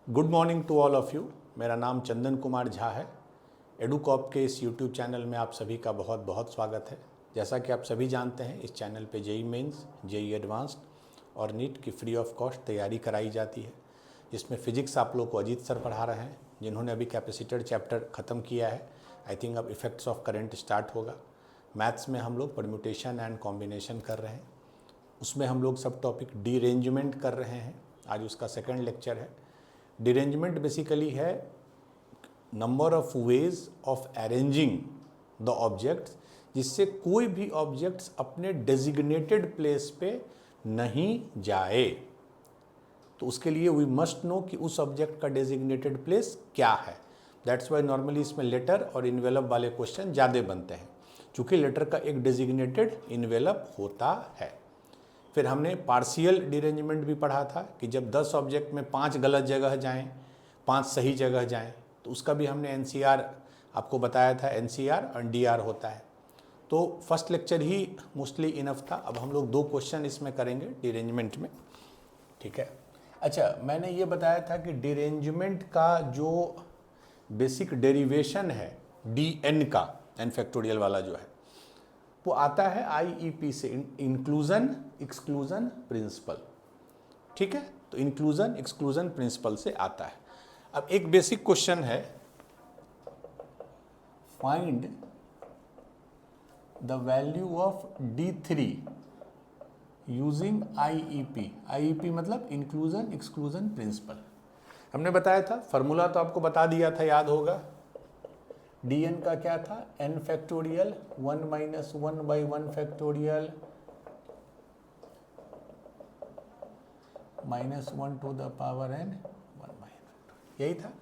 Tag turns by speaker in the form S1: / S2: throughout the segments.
S1: Good morning to all of you. मेरा नाम चंदन कुमार झा है। एडुकॉप के इस यूट्यूब चैनल में आप सभी का बहुत बहुत स्वागत है। जैसा कि आप सभी जानते हैं, इस चैनल पे जेई मेंस, जेई एडवांस्ड और नीट की फ्री ऑफ कॉस्ट तैयारी कराई जाती है, जिसमें फ़िज़िक्स आप लोग को अजीत सर पढ़ा रहे हैं, जिन्होंने अभी कैपेसिटर चैप्टर ख़त्म किया है। आई थिंक अब इफ़ेक्ट्स ऑफ करंट स्टार्ट होगा। मैथ्स में हम लोग परम्यूटेशन एंड कॉम्बिनेशन कर रहे हैं, उसमें हम लोग सब टॉपिक डीरेंजमेंट कर रहे हैं। आज उसका सेकंड लेक्चर है। डीरेंजमेंट बेसिकली है number of ways of arranging the objects, जिससे कोई भी ऑब्जेक्ट्स अपने डेजिग्नेटेड प्लेस पे नहीं जाए। तो उसके लिए वी मस्ट नो कि उस ऑब्जेक्ट का डेजिग्नेटेड प्लेस क्या है। दैट्स वाई नॉर्मली इसमें लेटर और इन्वेलप वाले क्वेश्चन ज़्यादा बनते हैं, चूँकि लेटर का एक डेजिग्नेटेड इन्वेलप होता है। फिर हमने पार्शियल डिरेंजमेंट भी पढ़ा था कि जब 10 ऑब्जेक्ट में 5 गलत जगह जाएं, 5 सही जगह जाएं, तो उसका भी हमने एनसीआर आपको बताया था। एनसीआर और डीआर होता है। तो फर्स्ट लेक्चर ही मोस्टली इनफ था। अब हम लोग 2 क्वेश्चन इसमें करेंगे डिरेंजमेंट में, ठीक है। अच्छा, मैंने ये बताया था कि डिरेंजमेंट का जो बेसिक डेरिवेशन है डी एन का, एन फैक्टोरियल वाला जो है, वो आता है आईईपी से, इंक्लूजन एक्सक्लूजन प्रिंसिपल, ठीक है। तो इंक्लूजन एक्सक्लूजन प्रिंसिपल से आता है। अब एक बेसिक क्वेश्चन है, find the value of D3 using IEP. IEP मतलब इंक्लूजन एक्सक्लूजन प्रिंसिपल। हमने बताया था, फॉर्मूला तो आपको बता दिया था, याद होगा। dn का क्या था, n factorial 1 - 1/1 factorial -1 to the power n 1/n, यही था।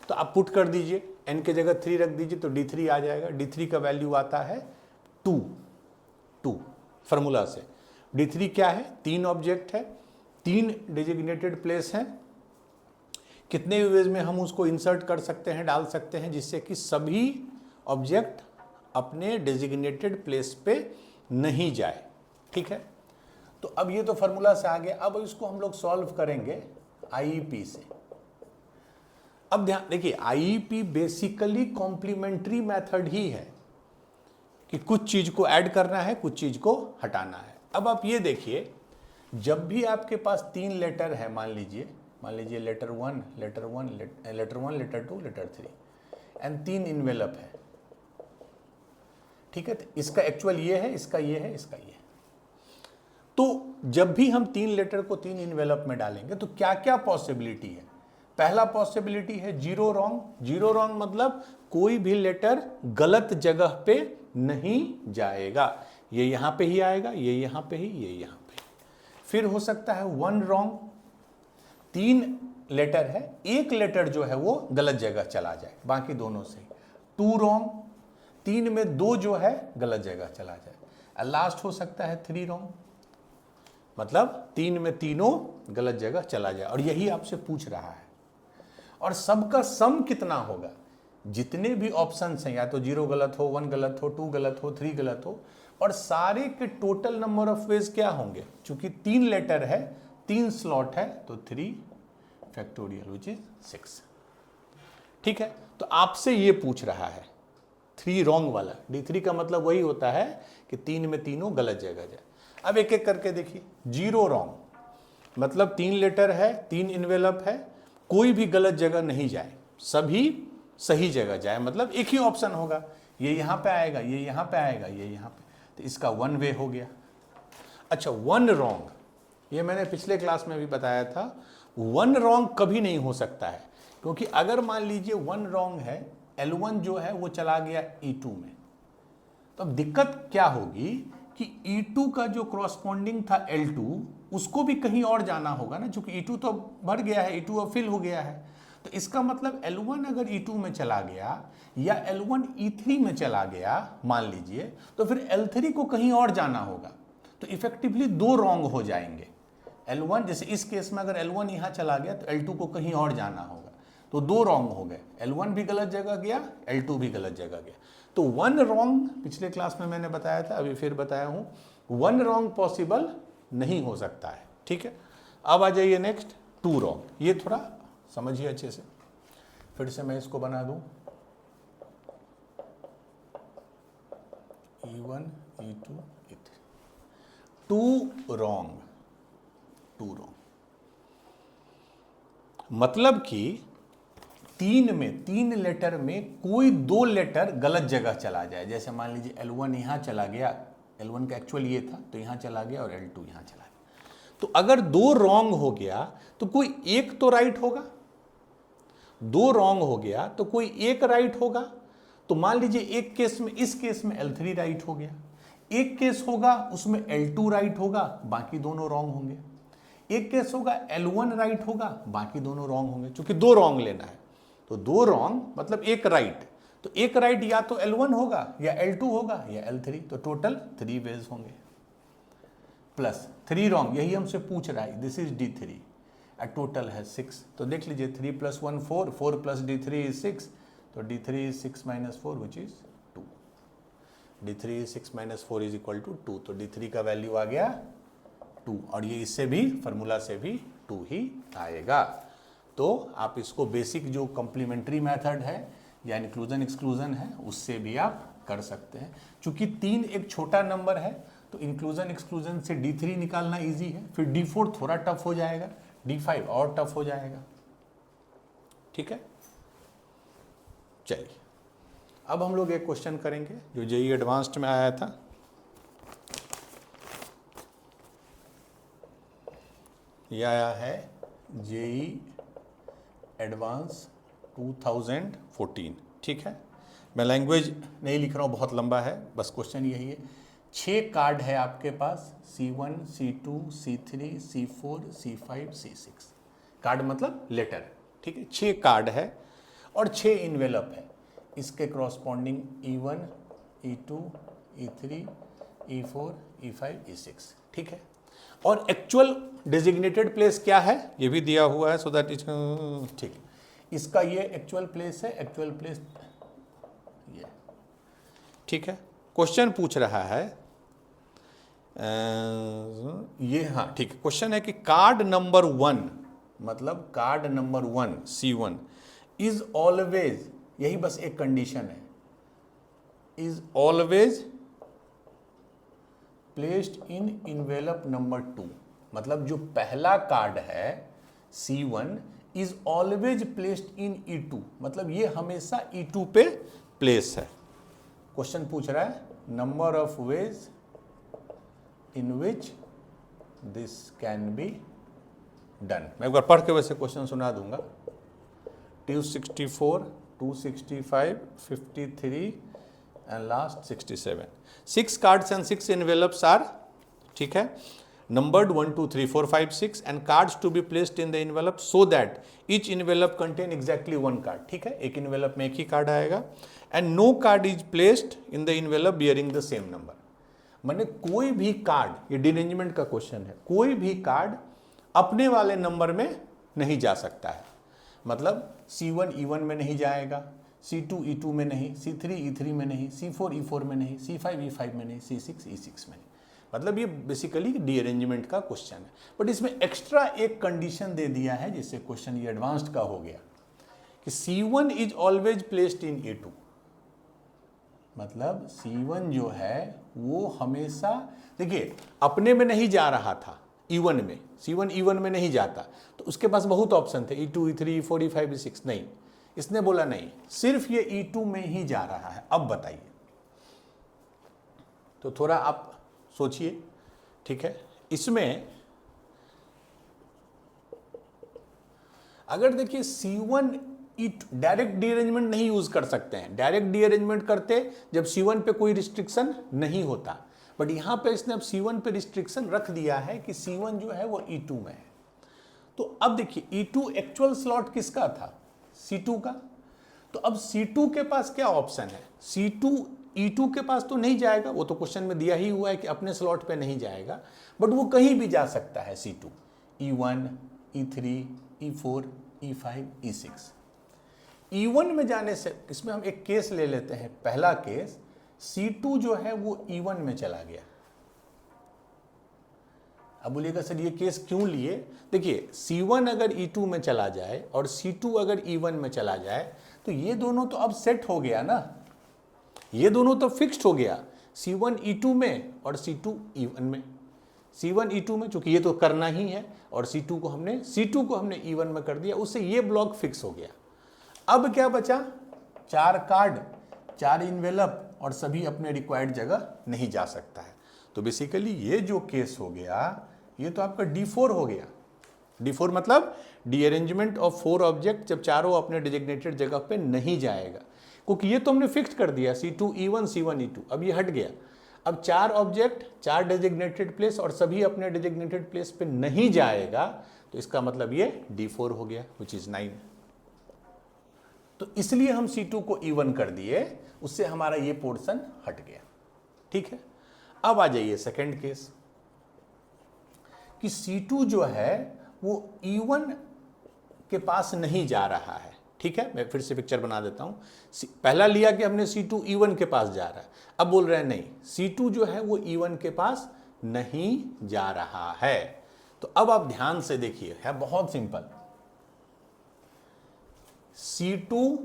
S1: तो आप पुट कर दीजिए, n के जगह 3 रख दीजिए तो D3 आ जाएगा। D3 का वैल्यू आता है 2 फार्मूला से। D3 क्या है, 3 ऑब्जेक्ट है, 3 डेजिग्नेटेड प्लेस हैं। कितने वेज में हम उसको इंसर्ट कर सकते हैं, डाल सकते हैं, जिससे कि सभी ऑब्जेक्ट अपने डेजिग्नेटेड प्लेस पे नहीं जाए, ठीक है। तो अब ये तो फार्मूला से आ गया। अब इसको हम लोग सॉल्व करेंगे आईईपी से। अब ध्यान देखिए, आईईपी बेसिकली कॉम्प्लीमेंट्री मेथड ही है कि कुछ चीज को ऐड करना है, कुछ चीज को हटाना है। अब आप ये देखिए, जब भी आपके पास 3 लेटर है, मान लीजिए letter 1, letter 2, letter 3 and 3 envelope है, ठीक है। तो इसका एक्चुअल ये है, इसका ये है, इसका ये है। तो जब भी हम 3 लेटर को 3 इन्वेलप में डालेंगे तो क्या क्या पॉसिबिलिटी है। पहला पॉसिबिलिटी है जीरो रॉन्ग। जीरो रॉन्ग मतलब कोई भी लेटर गलत जगह पे नहीं जाएगा। ये यहां पे ही आएगा, ये यहां पे ही, ये यहां पे। फिर हो सकता है 1 रॉन्ग, 3 लेटर है, 1 लेटर जो है वो गलत जगह चला जाए, बाकी दोनों से। 2 रॉन्ग, 3 में 2 जो है गलत जगह चला जाए। लास्ट हो सकता है 3 रॉन्ग, मतलब 3 में तीनों गलत जगह चला जाए। और यही आपसे पूछ रहा है। और सबका सम कितना होगा, जितने भी ऑप्शंस हैं, या तो 0 गलत हो, 1 गलत हो, 2 गलत हो, 3 गलत हो, और सारे के टोटल नंबर ऑफ वेज क्या होंगे। चूंकि 3 लेटर है, 3 स्लॉट है, तो 3 फैक्टोरियल विच इज 6, ठीक है। तो आपसे ये पूछ रहा है 3 रॉन्ग वाला। D3 का मतलब वही होता है कि 3 में तीनों गलत जगह जाए। अब एक एक करके देखिए। 0 रॉन्ग मतलब 3 लेटर है, 3 इन्वेलप है, कोई भी गलत जगह नहीं जाए, सभी सही जगह जाए, मतलब एक ही ऑप्शन होगा। ये यहां पे आएगा, ये यहां पे आएगा, ये यहां पे, तो इसका 1 वे हो गया। अच्छा, 1 रॉन्ग, ये मैंने पिछले क्लास में भी बताया था। 1 रॉन्ग कभी नहीं हो सकता है, क्योंकि अगर मान लीजिए 1 रॉन्ग है, L1 जो है वो चला गया E2 में, तो अब दिक्कत क्या होगी कि E2 का जो कॉरस्पॉन्डिंग था L2, उसको भी कहीं और जाना होगा ना, क्योंकि E2 तो भर गया है, E2 अब फिल हो गया है। तो इसका मतलब L1 अगर E2 में चला गया या L1 E3 में चला गया मान लीजिए, तो फिर L3 को कहीं और जाना होगा। तो इफेक्टिवली 2 रॉन्ग हो जाएंगे। L1, जैसे इस केस में अगर L1 यहाँ चला गया तो L2 को कहीं और जाना होगा, तो 2 रॉन्ग हो गए। L1 भी गलत जगह गया, L2 भी गलत जगह गया। तो 1 रॉन्ग पिछले क्लास में मैंने बताया था, अभी फिर बताया हूँ, 1 रॉन्ग पॉसिबल नहीं हो सकता है, ठीक है। अब आ जाइए नेक्स्ट, 2 रॉन्ग। ये थोड़ा समझिए अच्छे से। फिर से मैं इसको बना दूं, E1 E2 E3, to wrong, मतलब कि तीन लेटर में कोई 2 लेटर गलत जगह चला जाए। जैसे मान लीजिए L1 यहां चला गया, L1 का एक्चुअल ये था तो यहां चला गया, और L2 यहां चला गया। तो अगर 2 रॉन्ग हो गया तो कोई एक तो राइट होगा, 2 रॉन्ग हो गया तो कोई एक राइट होगा। तो मान लीजिए एक केस में, इस केस में L3 राइट हो गया, एक केस होगा उसमें L2 राइट होगा, बाकी दोनों रॉन्ग होंगे। एक केस होगा L1 राइट होगा, बाकी दोनों रॉन्ग होंगे। क्योंकि 2 रॉन्ग लेना है तो 2 रॉन्ग मतलब एक राइट, तो एक राइट या तो L1 होगा या L2 होगा या L3, तो टोटल 3 वेज होंगे। प्लस 3 रॉन्ग, यही हमसे पूछ रहा है, दिस इज D3, टोटल है 6। तो देख लीजिए 3 + 1 4, 4 + D3 is 6, तो D3 is 6 - 4 which is 2। D3 is 6 - 4 is equal to 2, तो D3 का वैल्यू आ गया 2, और ये इससे भी, फॉर्मूला से भी 2 ही आएगा। तो आप इसको बेसिक जो कॉम्प्लीमेंट्री मेथड है या इंक्लूजन एक्सक्लूजन है उससे भी आप कर सकते हैं। चूंकि 3 एक छोटा नंबर है तो इंक्लूजन एक्सक्लूजन से D3 निकालना इजी है, फिर D4 थोड़ा टफ हो जाएगा, D5 और टफ हो जाएगा। ठीक है, चलिए अब हम लोग एक क्वेश्चन करेंगे जो जेईई एडवांस्ड में आया था। यह आया है जेईई एडवांस 2014। ठीक है, मैं लैंग्वेज नहीं लिख रहा हूँ, बहुत लंबा है, बस क्वेश्चन यही है। 6 कार्ड है आपके पास, C1 C2 C3 C4 C5 C6। Card मतलब लेटर, ठीक है। 6 कार्ड है और 6 इन्वेलप है, इसके corresponding E1 E2 E3 E4 E5 E6। ठीक है, और एक्चुअल डेजिग्नेटेड प्लेस क्या है ये भी दिया हुआ है, सो दैट इज ठीक है। इसका ये एक्चुअल प्लेस है, एक्चुअल प्लेस ये। ठीक है, क्वेश्चन पूछ रहा है ये, हाँ ठीक है। क्वेश्चन है कि कार्ड नंबर 1, मतलब card number 1 C1 is always, यही बस एक कंडीशन है, is always placed in envelope number 2, मतलब जो पहला कार्ड है C1 is always placed in E2, मतलब ये हमेशा E2 पे प्लेस है। क्वेश्चन पूछ रहा है number of ways in which this can be done. मैं एक बार पढ़ के वैसे क्वेश्चन सुना दूंगा। 264 265 53 and last 67, 6 cards and 6 envelopes are, ठीक है, numbered 1 2 3 4 5 6 and cards to be placed in the envelope so that each envelope contain exactly 1 card। ठीक है, एक envelope में एक ही कार्ड आएगा, and no card is placed in the envelope bearing the same number। माने कोई भी कार्ड, ये डिरेंजमेंट का क्वेश्चन है, कोई भी कार्ड अपने वाले नंबर में नहीं जा सकता है। मतलब C1 E1 में नहीं जाएगा, C2 E2 में नहीं, C3 E3 में नहीं, C4 E4 में नहीं, C5 E5 में नहीं, C6 E6 में नहीं। मतलब ये बेसिकली रीअरेंजमेंट का क्वेश्चन है, बट इसमें एक्स्ट्रा एक कंडीशन दे दिया है जिससे क्वेश्चन ये एडवांस्ड का हो गया कि C1 is always placed in E2, मतलब C1 जो है वो हमेशा, देखिए अपने में नहीं जा रहा था E1 में, C1 E1 में नहीं जाता तो उसके पास बहुत ऑप्शन थे, E2 E3 E4 E5 E6, नहीं, इसने बोला नहीं, सिर्फ ये E2 में ही जा रहा है। अब बताइए, तो थोड़ा आप सोचिए। ठीक है, इसमें अगर देखिए C1 E2 डायरेक्ट डीअरेंजमेंट नहीं यूज कर सकते हैं, डायरेक्ट डीअरेंजमेंट करते जब C1 पे कोई रिस्ट्रिक्शन नहीं होता, बट यहां पे इसने अब C1 पे रिस्ट्रिक्शन रख दिया है कि C1 जो है वो E2 में है। तो अब देखिए E2 एक्चुअल स्लॉट किसका था, C2 का। तो अब C2 के पास क्या ऑप्शन है, C2 E2 के पास तो नहीं जाएगा, वो तो क्वेश्चन में दिया ही हुआ है कि अपने स्लॉट पे नहीं जाएगा, बट वो कहीं भी जा सकता है C2, E1 E3 E4 E5 E6। E1 में जाने से, इसमें हम एक केस ले लेते हैं, पहला केस C2 जो है वो E1 में चला गया। अब बोलिएगा सर ये केस क्यों लिए? देखिए C1 अगर E2 में चला जाए और C2 अगर E1 में चला जाए तो ये दोनों तो अब सेट हो गया ना, ये दोनों तो फिक्स्ड हो गया, C1 E2 में और C2 E1 में। C1 E2 में, चूंकि ये तो करना ही है, और C2 को हमने E1 में कर दिया, उससे ये ब्लॉक फिक्स हो गया। अब क्या बचा? 4 कार्ड, 4 इन्वेलप, और सभी अपने रिक्वायर्ड जगह नहीं जा सकता है। तो बेसिकली ये जो केस हो गया ये तो आपका D4 हो गया। D4 मतलब डीअरेंजमेंट ऑफ 4 ऑब्जेक्ट, जब चारों अपने डिजिग्नेटेड जगह पे नहीं जाएगा, क्योंकि ये तो हमने फिक्स कर दिया C2 E1 C1 E2, अब ये हट गया। अब 4 ऑब्जेक्ट, 4 डेजिग्नेटेड प्लेस और सभी अपने डेजिग्नेटेड प्लेस पे नहीं जाएगा, तो इसका मतलब ये D4 हो गया, विच इज 9। तो इसलिए हम C2 को E1 कर दिए, उससे हमारा ये पोर्शन हट गया। ठीक है, अब आ जाइए सेकंड केस कि C2 जो है वो E1 के पास नहीं जा रहा है। ठीक है, मैं फिर से पिक्चर बना देता हूं। पहला लिया कि हमने C2 E1 के पास जा रहा है, अब बोल रहे हैं नहीं, C2 जो है वो E1 के पास नहीं जा रहा है। तो अब आप ध्यान से देखिए, है बहुत सिंपल। C2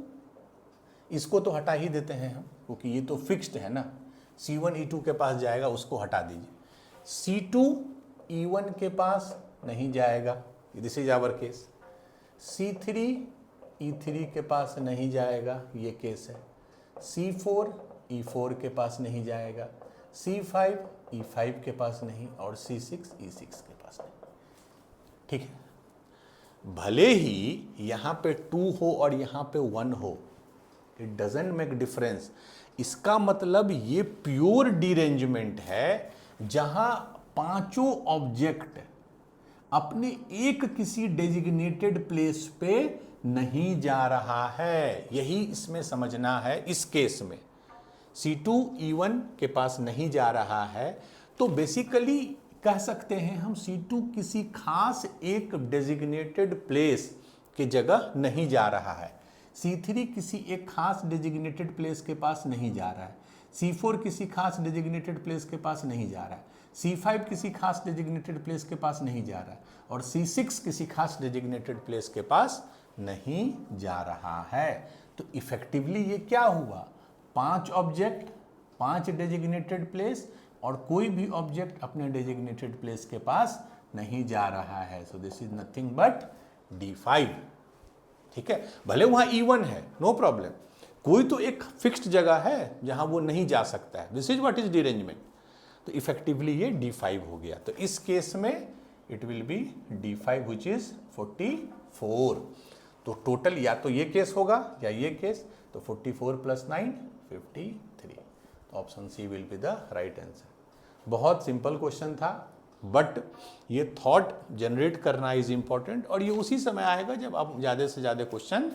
S1: इसको तो हटा ही देते हैं हम, क्योंकि ये तो फिक्स्ड है ना, C1 E2 के पास जाएगा, उसको हटा दीजिए। C2 E1 के पास नहीं जाएगा, this is our case. C3 E3 के पास नहीं जाएगा, ये केस है। C4 E4 के पास नहीं जाएगा, C5 E5 के पास नहीं, और C6 E6 के पास नहीं। ठीक है, भले ही यहां पे 2 हो और यहां पे 1 हो, इट डजेंट मेक डिफरेंस। इसका मतलब ये प्योर डिरेंजमेंट है, जहां पांचों ऑब्जेक्ट अपने एक किसी डेजिग्नेटेड प्लेस पे नहीं जा रहा है। यही इसमें समझना है। इस केस में C2 E1 के पास नहीं जा रहा है, तो बेसिकली कह सकते हैं हम C2 किसी खास एक डेजिग्नेटेड प्लेस की जगह नहीं जा रहा है। C3 किसी एक खास डेजिग्नेटेड प्लेस के पास नहीं जा रहा है। C4 किसी खास डेजिग्नेटेड प्लेस के पास नहीं जा रहा है। C5 किसी खास डेजिग्नेटेड प्लेस के पास नहीं जा रहा है, और C6 किसी खास डेजिग्नेटेड प्लेस के पास नहीं जा रहा है। तो इफेक्टिवली ये क्या हुआ? 5 ऑब्जेक्ट, 5 डेजिग्नेटेड प्लेस, और कोई भी ऑब्जेक्ट अपने डेजिग्नेटेड प्लेस के पास नहीं जा रहा है। So this is nothing but D5। ठीक है, भले वहां E1 है, नो प्रॉब्लम, कोई तो एक फिक्स्ड जगह है जहां वो नहीं जा सकता है। This is what is derangement. तो इफेक्टिवली ये D5 हो गया। तो इस केस में it will be D5 which is 44। तो टोटल या तो ये केस होगा या ये केस, तो 44 + 9 53। तो option c will be the right answer. बहुत सिंपल क्वेश्चन था, बट ये थॉट जनरेट करना इज इंपॉर्टेंट, और ये उसी समय आएगा जब आप ज़्यादा से ज़्यादा क्वेश्चन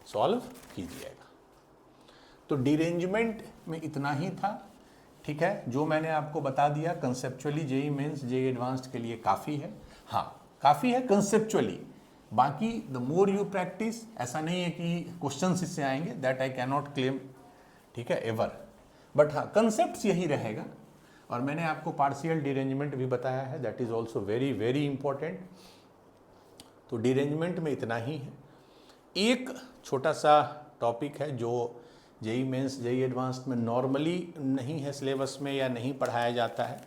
S1: सॉल्व कीजिएगा। तो डिरेंजमेंट में इतना ही था। ठीक है, जो मैंने आपको बता दिया conceptually JEE mains JEE advanced के लिए काफ़ी है। हाँ, काफ़ी है कंसेप्चुअली, बाकी द मोर यू प्रैक्टिस, ऐसा नहीं है कि क्वेश्चंस इससे आएंगे, that I can not claim, ठीक है, एवर, बट हाँ कंसेप्ट यही रहेगा। और मैंने आपको पार्शियल डिरेंजमेंट भी बताया है, that is also very very important. तो डिरेंजमेंट में इतना ही है। एक छोटा सा टॉपिक है जो जेईई मेंस जेईई एडवांस्ड में नॉर्मली नहीं है सिलेबस में या नहीं पढ़ाया जाता है,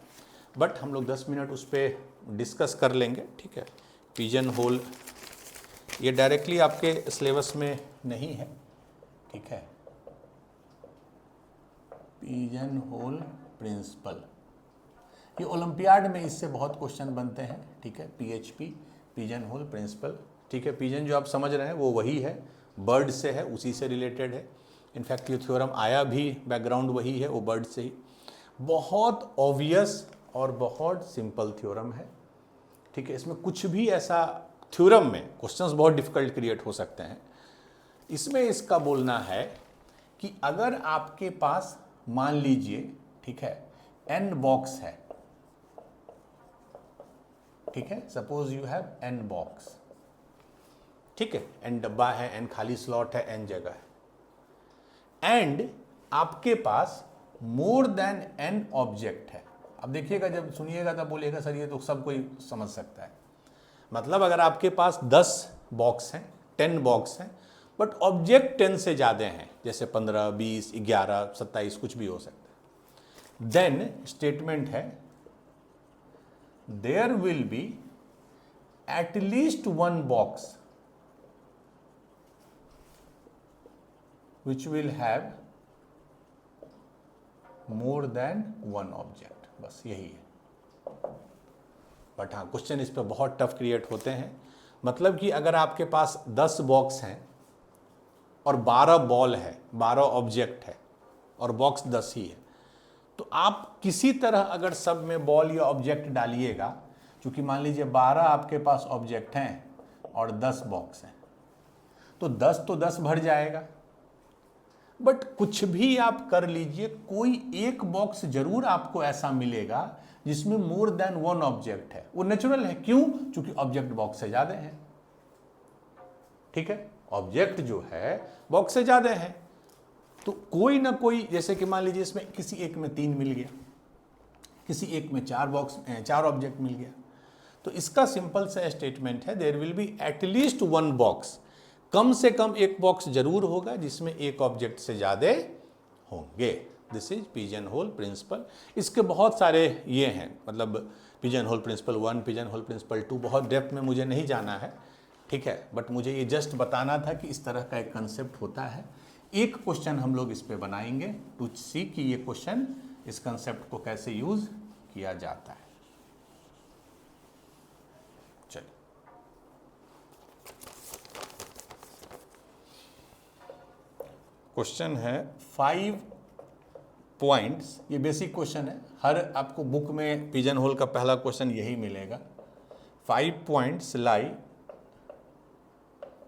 S1: बट हम लोग 10 मिनट उस पर डिस्कस कर लेंगे। ठीक है, पिजन होल, ये डायरेक्टली आपके सिलेबस में नहीं है। ठीक है, पिजन होल प्रिंसिपल, ये ओलंपियाड में इससे बहुत क्वेश्चन बनते हैं। ठीक है, PHP पिजन होल प्रिंसिपल। ठीक है, पिजन जो आप समझ रहे हैं वो वही है, बर्ड से है, उसी से रिलेटेड है। इनफैक्ट ये थ्योरम आया भी, बैकग्राउंड वही है, वो बर्ड से ही। बहुत ऑब्वियस और बहुत सिंपल थ्योरम है। ठीक है, इसमें कुछ भी ऐसा थ्योरम में क्वेश्चंस बहुत डिफिकल्ट क्रिएट हो सकते हैं। इसमें इसका बोलना है कि अगर आपके पास मान लीजिए, ठीक है, n बॉक्स है, ठीक है, suppose you have n box, ठीक है, n डब्बा है, n खाली स्लॉट है, n जगह है, एंड आपके पास मोर देन n ऑब्जेक्ट है, अब देखिएगा, जब सुनिएगा तब बोलिएगा सर ये तो सब कोई समझ सकता है। मतलब अगर आपके पास 10 बॉक्स हैं, 10 बॉक्स हैं, बट ऑब्जेक्ट 10 से ज़्यादा हैं, जैसे 15, 20, 11, 27 कुछ भी हो सकता है, देन स्टेटमेंट है there will be at least one box which will have more than one object। बस यही है। बट हाँ, क्वेश्चन इस पर बहुत टफ क्रिएट होते हैं। मतलब कि अगर आपके पास 10 बॉक्स हैं और 12 बॉल है, 12 ऑब्जेक्ट है और बॉक्स 10 ही है, तो आप किसी तरह अगर सब में बॉल या ऑब्जेक्ट डालिएगा, क्योंकि मान लीजिए 12 आपके पास ऑब्जेक्ट हैं और 10 बॉक्स हैं, तो 10 तो 10 भर जाएगा। बट कुछ भी आप कर लीजिए, कोई एक बॉक्स जरूर आपको ऐसा मिलेगा जिसमें मोर देन वन ऑब्जेक्ट है। वो नेचुरल है, क्यों? क्योंकि ऑब्जेक्ट बॉक्स से ज्यादा है। ठीक है, ऑब्जेक्ट जो है बॉक्स से ज्यादा है, तो कोई ना कोई, जैसे कि मान लीजिए इसमें किसी एक में 3 मिल गया, किसी एक में 4 ऑब्जेक्ट मिल गया, तो इसका सिंपल सा स्टेटमेंट है there will be at least one box, कम से कम एक बॉक्स जरूर होगा जिसमें एक ऑब्जेक्ट से ज़्यादा होंगे। This is pigeon hole principle. इसके बहुत सारे ये हैं, मतलब pigeon hole principle 1, pigeon hole principle 2, बहुत डेप्थ में मुझे नहीं जाना है, ठीक है, बट मुझे ये जस्ट बताना था कि इस तरह का एक कंसेप्ट होता है। एक क्वेश्चन हम लोग इस पे बनाएंगे टू सी कि ये क्वेश्चन इस कंसेप्ट को कैसे यूज किया जाता है। चलिए, क्वेश्चन है 5 पॉइंट्स। ये बेसिक क्वेश्चन है, हर आपको बुक में पिजन होल का पहला क्वेश्चन यही मिलेगा। 5 points lie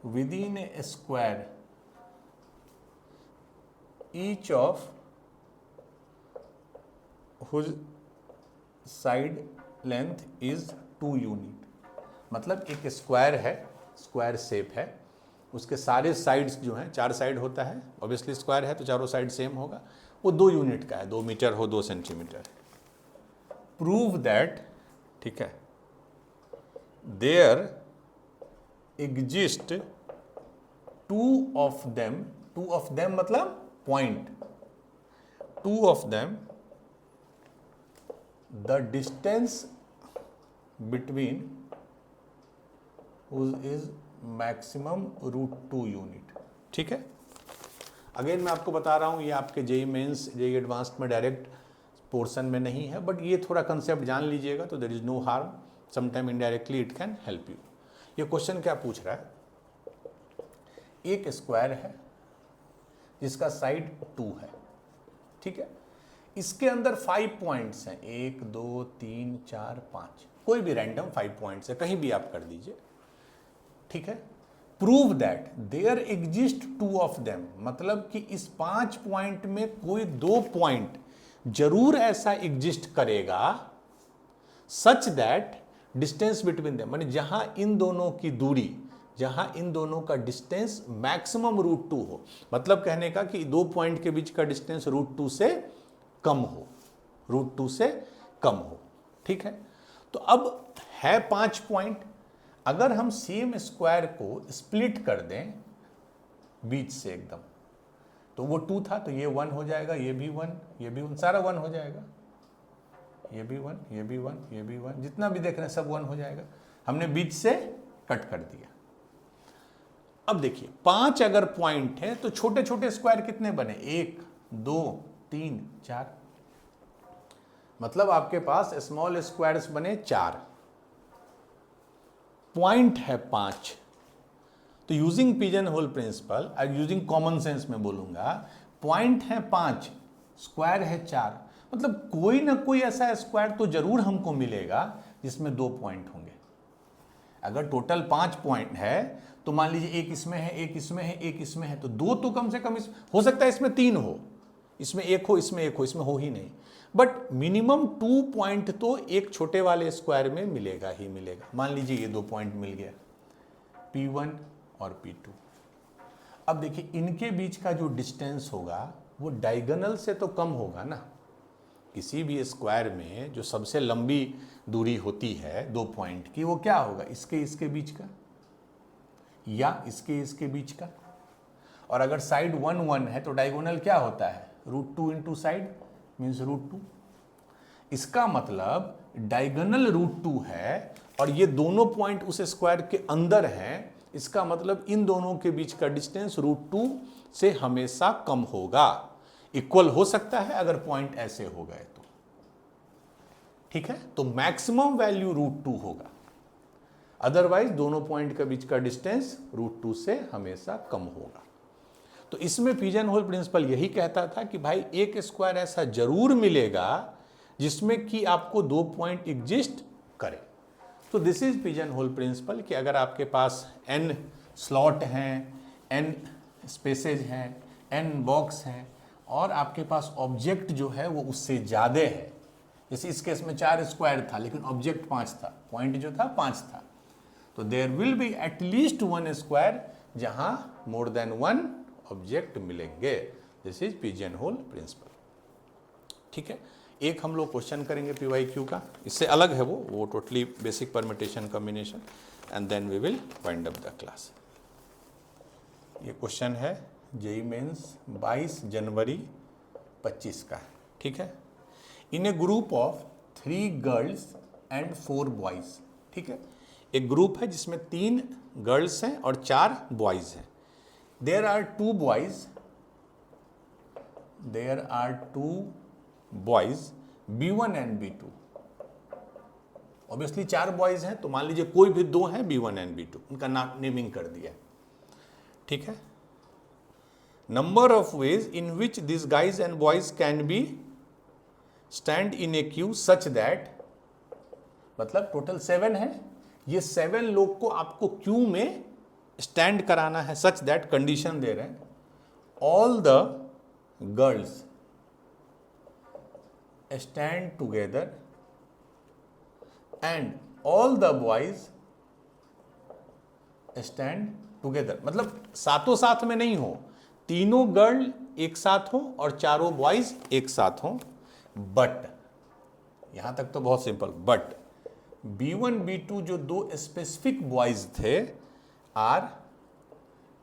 S1: within a square, each of whose side length is 2 unit. मतलब एक स्क्वायर है, स्क्वायर शेप है, उसके सारे साइड्स जो हैं, 4 साइड होता है, ऑब्वियसली स्क्वायर है तो चारों साइड सेम होगा, वो 2 यूनिट का है, 2 मीटर हो, 2 सेंटीमीटर। प्रूव दैट, ठीक है, there exist 2 of them, 2 of them मतलब point, 2 of them, the distance between is maximum √2 unit. ठीक है, अगेन मैं आपको बता रहा हूँ, ये आपके जेई मेंस, जेई एडवांस्ड में डायरेक्ट पोर्शन में नहीं है, बट ये थोड़ा कंसेप्ट जान लीजिएगा तो there is no harm, sometime indirectly it can help you. ये क्वेश्चन क्या पूछ रहा है? एक स्क्वायर है जिसका साइड 2 है, ठीक है, इसके अंदर 5 पॉइंट्स हैं, 1 2 3 4 5, कोई भी रैंडम 5 पॉइंट्स है, कहीं भी आप कर दीजिए, ठीक है। Prove that there exist 2 of them, मतलब कि इस 5 पॉइंट में कोई 2 पॉइंट जरूर ऐसा एग्जिस्ट करेगा such that distance between them, माने जहां इन दोनों की दूरी, जहां इन दोनों का डिस्टेंस मैक्सिमम √2 हो। मतलब कहने का कि 2 पॉइंट के बीच का डिस्टेंस √2 से कम हो, √2 से कम हो, ठीक है। तो अब है 5 पॉइंट, अगर हम सेम स्क्वायर को स्प्लिट कर दें बीच से एकदम, तो वो 2 था तो ये 1 हो जाएगा, ये भी 1, ये भी 1, सारा 1 हो जाएगा, ये भी 1, ये भी 1, ये भी 1, जितना भी देख रहे हैं सब 1 हो जाएगा। हमने बीच से कट कर दिया। अब देखिए 5 अगर पॉइंट है तो छोटे छोटे स्क्वायर कितने बने? 1 2 3 4, मतलब आपके पास स्मॉल स्क्वायर्स बने 4, पॉइंट है 5। तो using pigeon hole principle, using common sense में बोलूंगा, पॉइंट है 5, स्क्वायर है 4, मतलब कोई ना कोई ऐसा स्क्वायर तो जरूर हमको मिलेगा जिसमें 2 पॉइंट होंगे। अगर टोटल 5 पॉइंट है तो मान लीजिए एक इसमें है, एक इसमें है, एक इसमें है, तो 2 तो कम से कम हो सकता है इसमें 3 हो, इसमें 1 हो, इसमें 1 हो, इसमें हो ही नहीं, बट मिनिमम 2 पॉइंट तो एक छोटे वाले स्क्वायर में मिलेगा ही मिलेगा। मान लीजिए ये 2 पॉइंट मिल गया, P1 और P2। अब देखिए इनके बीच का जो डिस्टेंस होगा वो डायगोनल से तो कम होगा ना, किसी भी स्क्वायर में जो सबसे लंबी दूरी होती है 2 पॉइंट की, वो क्या होगा, इसके बीच का या इसके बीच का। और अगर साइड 1 1 है तो डायगोनल क्या होता है, √2 इंटू साइड मीन्स √2। इसका मतलब डायगोनल √2 है और ये दोनों पॉइंट उस स्क्वायर के अंदर हैं। इसका मतलब इन दोनों के बीच का डिस्टेंस √2 से हमेशा कम होगा। इक्वल हो सकता है अगर पॉइंट ऐसे हो गए तो, ठीक है। तो मैक्सिमम वैल्यू √2 होगा, अदरवाइज दोनों पॉइंट के बीच का डिस्टेंस √2 से हमेशा कम होगा। तो इसमें पिजन होल प्रिंसिपल यही कहता था कि भाई एक स्क्वायर ऐसा जरूर मिलेगा जिसमें कि आपको 2 पॉइंट एग्जिस्ट करे। तो this is pigeon hole principle कि अगर आपके पास n स्लॉट हैं, n स्पेसेज हैं, n बॉक्स हैं और आपके पास ऑब्जेक्ट जो है वो उससे ज़्यादा है, जैसे इस केस में 4 स्क्वायर था लेकिन ऑब्जेक्ट 5 था, पॉइंट जो था 5 था, तो there will be at least 1 square जहां मोर देन 1 ऑब्जेक्ट मिलेंगे। This is pigeon hole principle, ठीक है। एक हम लोग क्वेश्चन करेंगे PYQ का, इससे अलग है वो totally basic permutation combination, and then we will wind up the class. ये क्वेश्चन है जेईई मेंस 22 जनवरी 25 का है, ठीक है। In a group of 3 girls and 4 boys, ठीक है। एक ग्रुप है जिसमें 3 गर्ल्स हैं और 4 बॉयज हैं। There are 2 boys B1 and B2। Obviously 4 boys हैं तो मान लीजिए कोई भी 2 हैं B1 एंड B2, उनका नेमिंग कर दिया, ठीक है। Number of ways in which this guys and boys can be stand in A Q such that, मतलब टोटल 7 है, ये 7 लोग को आपको क्यू में स्टैंड कराना है, सच दैट कंडीशन दे रहे हैं, all the girls stand together and all the boys stand together. मतलब सातों साथ में नहीं हो, तीनों गर्ल एक साथ हो और चारों बॉयज एक साथ हो, बट यहां तक तो बहुत सिंपल, बट B1 B2 जो 2 स्पेसिफिक बॉयज थे are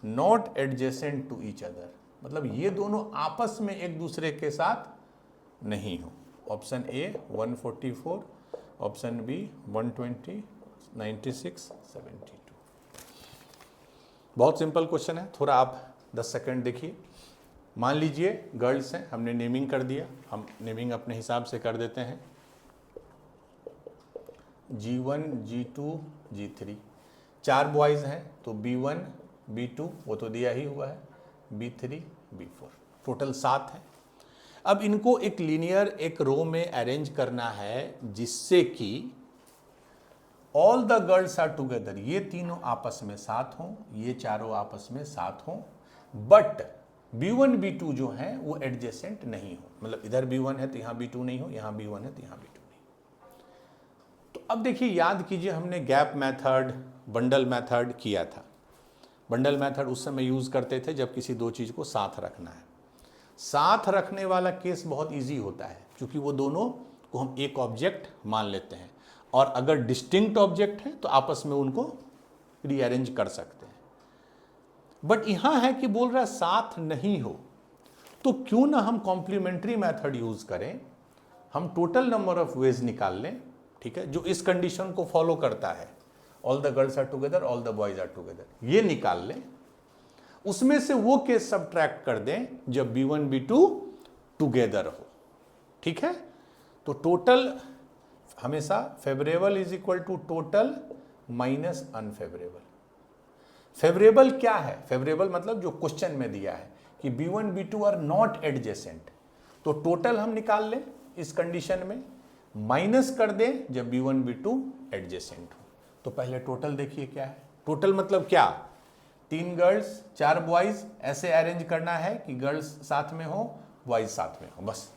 S1: not adjacent to each other, मतलब ये दोनों आपस में एक दूसरे के साथ नहीं हो। Option A 144, option B 120, 96, 72। बहुत सिंपल क्वेश्चन है, थोड़ा आप 10 सेकंड देखिए। मान लीजिए गर्ल्स हैं, हमने नेमिंग कर दिया, हम नेमिंग अपने हिसाब से कर देते हैं, G1 G2 G3। 4 बॉयज हैं तो B1 B2 वो तो दिया ही हुआ है, B3 B4, टोटल 7 है। अब इनको एक लीनियर एक रो में अरेंज करना है जिससे कि all the girls are together, ये तीनों आपस में साथ हों, ये चारों आपस में साथ हों, बट B1 B2 जो हैं वो एडजेसेंट नहीं हो, मतलब इधर B1 है तो यहाँ B2 नहीं हो, यहाँ B1 है तो यहाँ B2 नहीं। तो अब देखिए, याद कीजिए हमने गैप मेथड, बंडल मेथड किया था। बंडल मेथड उस समय यूज करते थे जब किसी 2 चीज को साथ रखना है। साथ रखने वाला केस बहुत इजी होता है क्योंकि वो दोनों को हम एक ऑब्जेक्ट मान लेते हैं, और अगर डिस्टिंक्ट ऑब्जेक्ट है तो आपस में उनको रीअरेंज कर सकते हैं। बट यहां है कि बोल रहा है साथ नहीं हो, तो क्यों ना हम कॉम्प्लीमेंट्री मेथड यूज करें, हम टोटल नंबर ऑफ वेज निकाल लें, ठीक है, जो इस कंडीशन को फॉलो करता है, all the girls are together, all the boys are together, ये निकाल लें। उसमें से वो केस सब्ट्रैक्ट कर दें जब B1 B2 टुगेदर हो, ठीक है। तो टोटल हमेशा favourable is equal to total minus unfavourable. Favourable क्या है, फेवरेबल मतलब जो क्वेश्चन में दिया है कि B1 B2 are not adjacent, तो टोटल हम निकाल लें इस कंडीशन में, माइनस कर दें जब B1 B2 एडजेसेंट हो। तो पहले टोटल देखिए क्या है, टोटल मतलब क्या, 3 गर्ल्स 4 बॉयज, ऐसे अरेंज करना है कि गर्ल्स साथ में हो, बॉयज साथ में हो, बस।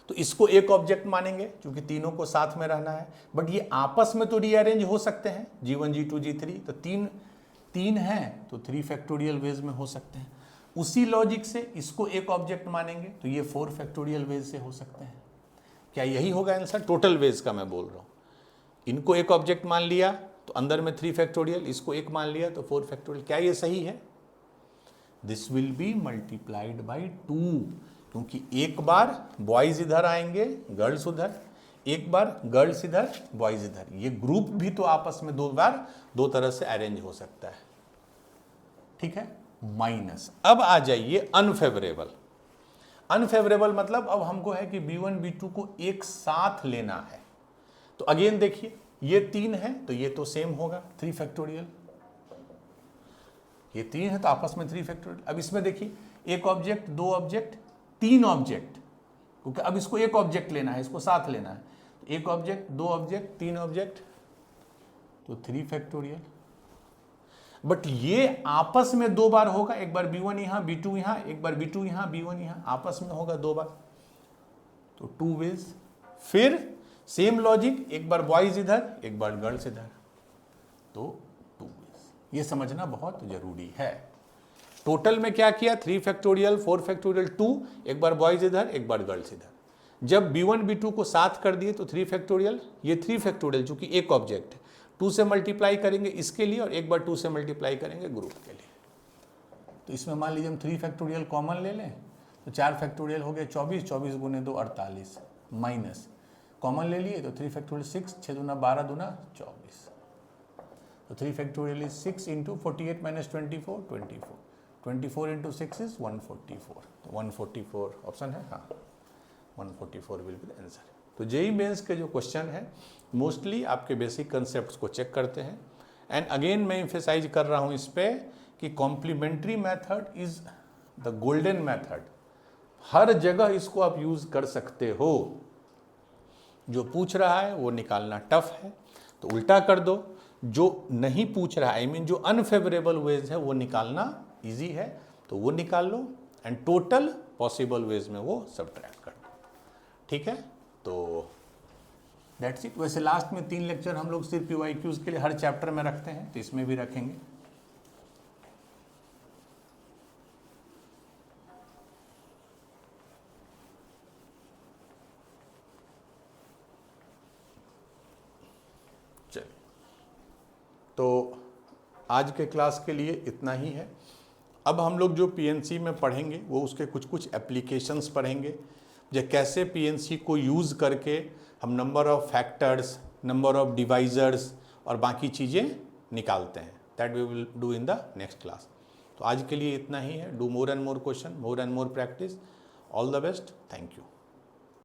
S1: तो इसको एक ऑब्जेक्ट मानेंगे क्योंकि तीनों को साथ में रहना है, बट ये आपस में तो रीअरेंज हो सकते हैं, G1 G2 G3, तो 3 हैं तो 3 फैक्टोरियल वेज में हो सकते हैं। उसी लॉजिक से इसको एक ऑब्जेक्ट मानेंगे तो ये 4 फैक्टोरियल वेज से हो सकते हैं। क्या यही होगा आंसर? टोटल वेज का मैं बोल रहा हूँ। इनको एक ऑब्जेक्ट मान लिया तो अंदर में 3 फैक्टोरियल, इसको एक मान लिया तो 4 फैक्टोरियल। क्या ये सही है? This will be multiplied by 2, क्योंकि एक बार बॉयज इधर आएंगे, गर्ल्स उधर, एक बार गर्ल्स इधर, बॉयज इधर। ये ग्रुप भी तो आपस में दो बार दो तरह से अरेंज हो सकता है। ठीक है, माइनस। अब आ जाइए अनफेवरेबल। अनफेवरेबल मतलब अब हमको है कि B1 B2 को एक साथ लेना है। तो अगेन देखिए, ये 3 है तो ये तो सेम होगा 3 फैक्टोरियल, ये 3 है तो आपस में 3 फैक्टोरियल। अब इसमें देखिए, एक ऑब्जेक्ट, 2 ऑब्जेक्ट, 3 ऑब्जेक्ट, क्योंकि अब इसको एक ऑब्जेक्ट लेना है, इसको साथ लेना है। तो एक ऑब्जेक्ट, 2 ऑब्जेक्ट, 3 ऑब्जेक्ट, तो 3 फैक्टोरियल। बट ये आपस में 2 बार होगा, एक बार B1 यहां, B2 यहां, एक बार B2 यहां, B1 यहां, आपस में होगा 2 बार, तो 2 वेज। फिर सेम लॉजिक, एक बार बॉयज इधर, एक बार गर्ल्स इधर, तो 2 वेज। ये समझना बहुत जरूरी है। टोटल में क्या किया? 3 फैक्टोरियल, 4 फैक्टोरियल, 2, एक बार बॉयज इधर, एक बार गर्ल्स इधर। जब B1 B2 को साथ कर दिए तो 3 फैक्टोरियल, ये 3 फैक्टोरियल चूंकि एक ऑब्जेक्ट है, 2 से मल्टीप्लाई करेंगे इसके लिए और एक बार 2 से मल्टीप्लाई करेंगे ग्रुप के लिए। तो इसमें मान लीजिए हम 3 फैक्टोरियल कॉमन ले लें तो 4 फैक्टोरियल हो गए 24, 24 गुने 2 48, माइनस कॉमन ले लिए तो 3 फैक्टोरियल 6, 6 दूना 12 दूना 24, तो 3 factorial is 6 into 48 minus 24, 24, 24 into 6 is 144, तो 144 ऑप्शन है, हाँ 144 विल बी द आंसर। तो जेईई मेंस के जो क्वेश्चन है मोस्टली आपके बेसिक कंसेप्ट्स को चेक करते हैं। एंड अगेन मैं एम्फेसाइज कर रहा हूँ इस पे कि complementary method is the golden method. हर जगह इसको आप यूज कर सकते हो। जो पूछ रहा है वो निकालना टफ है तो उल्टा कर दो, जो नहीं पूछ रहा है आई मीन जो अनफेवरेबल वेज है वो निकालना इजी है तो वो निकाल लो, एंड टोटल पॉसिबल वेज में वो सब्ट्रैक्ट कर दो। ठीक है, तो दैट्स इट। वैसे लास्ट में 3 लेक्चर हम लोग सिर्फ PYQs के लिए हर चैप्टर में रखते हैं, तो इसमें भी रखेंगे। चलिए, तो आज के क्लास के लिए इतना ही है। अब हम लोग जो PNC में पढ़ेंगे वो उसके कुछ कुछ एप्लीकेशंस पढ़ेंगे, जो कैसे PNC को यूज़ करके हम number of factors, number of divisors और बाकी चीज़ें निकालते हैं। That we will do in the next class. तो आज के लिए इतना ही है। Do more and more question, more and more practice. All the best, thank you.